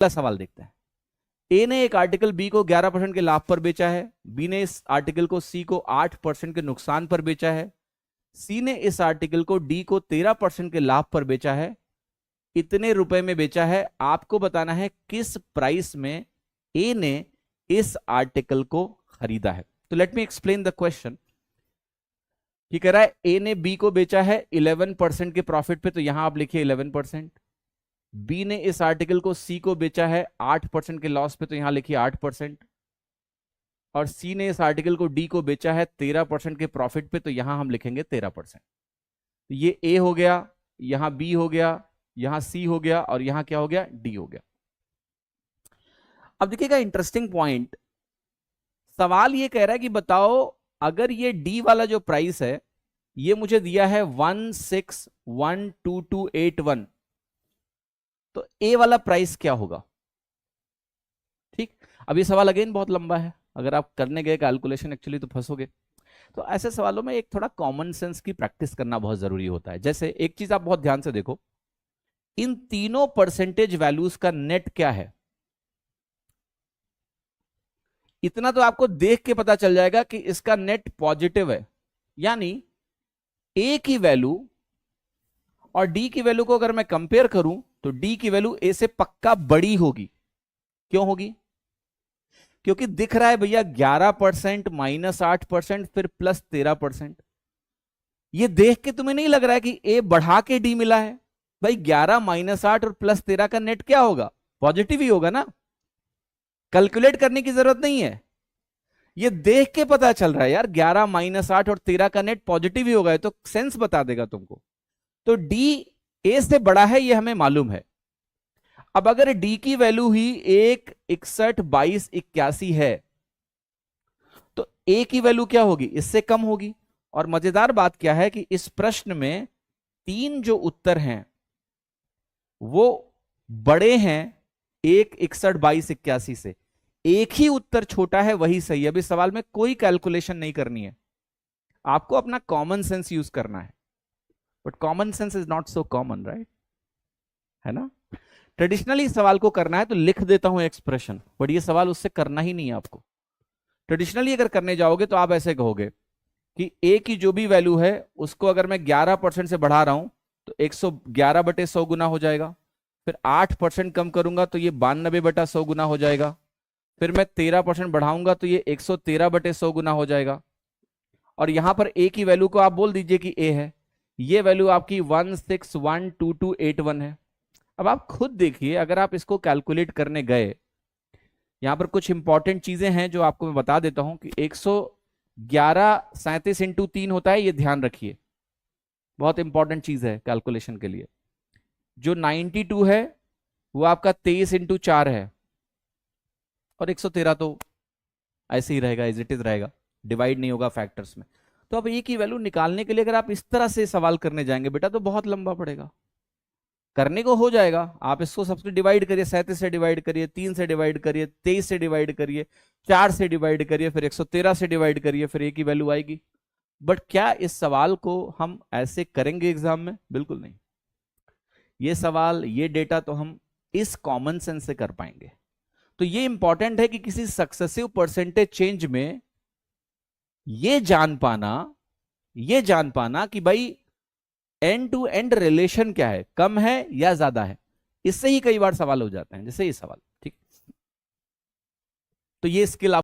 अगला सवाल देखते हैं। ए ने एक आर्टिकल बी को 11% के लाभ पर बेचा है, बी ने इस आर्टिकल को सी को 8% के नुकसान पर बेचा है, सी ने इस आर्टिकल को डी को 13% के लाभ पर बेचा है, इतने रुपए में बेचा है। आपको बताना है किस प्राइस में ए ने इस आर्टिकल को खरीदा है। तो let me explain the question. ये कह रहा है ए ने बी को बेचा है 11% के प्रॉफिट पे, तो यहां आप लिखिए 11%। बी ने इस आर्टिकल को सी को बेचा है 8% के लॉस पे, तो यहां लिखिए 8%। और सी ने इस आर्टिकल को डी को बेचा है 13% के प्रॉफिट पे, तो यहां हम लिखेंगे 13%। ये ए हो गया, यहां बी हो गया, यहां सी हो गया, और यहां क्या हो गया, डी हो गया। अब देखिएगा इंटरेस्टिंग पॉइंट, सवाल ये कह रहा है कि बताओ अगर ये डी वाला जो प्राइस है ये मुझे दिया है 161221, तो ए वाला प्राइस क्या होगा। ठीक, अब ये सवाल अगेन बहुत लंबा है, अगर आप करने गए कैलकुलेशन एक्चुअली तो फंसोगे। तो ऐसे सवालों में एक थोड़ा कॉमन सेंस की प्रैक्टिस करना बहुत जरूरी होता है। जैसे एक चीज आप बहुत ध्यान से देखो, इन तीनों परसेंटेज वैल्यूज का नेट क्या है। इतना तो आपको देख के पता चल जाएगा कि इसका नेट पॉजिटिव है, यानी ए की वैल्यू और डी की वैल्यू को अगर मैं कंपेयर करूं तो डी की वैल्यू ए से पक्का बड़ी होगी। क्यों होगी? क्योंकि दिख रहा है भैया 11% -8% फिर +13%। ये देख के तुम्हें नहीं लग रहा है कि ए बढ़ा के डी मिला है? भाई 11 -8 और +13 का नेट क्या होगा? पॉजिटिव ही होगा ना, कैलकुलेट करने की जरूरत नहीं है। ये देख के पता चल रहा है यार 11 -8 और 13 का नेट पॉजिटिव ही होगा, तो सेंस बता देगा तुमको। तो डी ए से बड़ा है ये हमें मालूम है। अब अगर डी की वैल्यू ही 1 61 22 81 है तो ए की वैल्यू क्या होगी? इससे कम होगी। और मजेदार बात क्या है कि इस प्रश्न में 3 जो उत्तर हैं वो बड़े हैं 1 61 22 81 से, एक ही उत्तर छोटा है वही सही है। अभी सवाल में कोई कैलकुलेशन नहीं करनी है, आपको अपना कॉमन सेंस यूज करना है। But common sense is not so common, right? है ना? ट्रेडिशनली सवाल को करना है तो लिख देता हूं एक्सप्रेशन, बट ये सवाल उससे करना ही नहीं है आपको। ट्रेडिशनली अगर करने जाओगे तो आप ऐसे कहोगे कि ए की जो भी वैल्यू है उसको अगर मैं 11% से बढ़ा रहा हूं तो 111/100 गुना हो जाएगा। फिर 8% कम करूंगा तो ये 92/100 गुना हो जाएगा। फिर मैं 13% बढ़ाऊंगा तो ये 113/100 गुना हो जाएगा। और यहां पर ए की वैल्यू को आप बोल दीजिए कि ए है, ये वैल्यू आपकी 16122281 है। अब आप खुद देखिए, अगर आप इसको कैलकुलेट करने गए, यहां पर कुछ इंपॉर्टेंट चीजें हैं जो आपको मैं बता देता हूं कि 111 37 × 3 होता है, ये ध्यान रखिए, बहुत इंपॉर्टेंट चीज है कैलकुलेशन के लिए। जो 92 है वो आपका 23 × 4 है, और 113 तो ऐसे ही रहेगा, एज इट इज रहेगा, डिवाइड नहीं होगा फैक्टर्स में। तो अब ए की वैल्यू निकालने के लिए अगर आप इस तरह से सवाल करने जाएंगे बेटा तो बहुत लंबा पड़ेगा। करने को हो जाएगा, आप इसको सबसे डिवाइड करिए, 37 से डिवाइड करिए, 3 से डिवाइड करिए, 23 से डिवाइड करिए, 4 से डिवाइड करिए, फिर 113 से डिवाइड करिए, फिर ए की वैल्यू आएगी। बट क्या इस सवाल को हम ऐसे करेंगे एग्जाम में? बिल्कुल नहीं। ये सवाल, ये डेटा तो हम इस कॉमन सेंस से कर पाएंगे। तो ये इंपॉर्टेंट है कि किसी सक्सेसिव परसेंटेज चेंज में ये जान पाना कि भाई एंड टू एंड रिलेशन क्या है, कम है या ज्यादा है। इससे ही कई बार सवाल हो जाते हैं, जैसे ये सवाल। ठीक, तो ये स्किल आप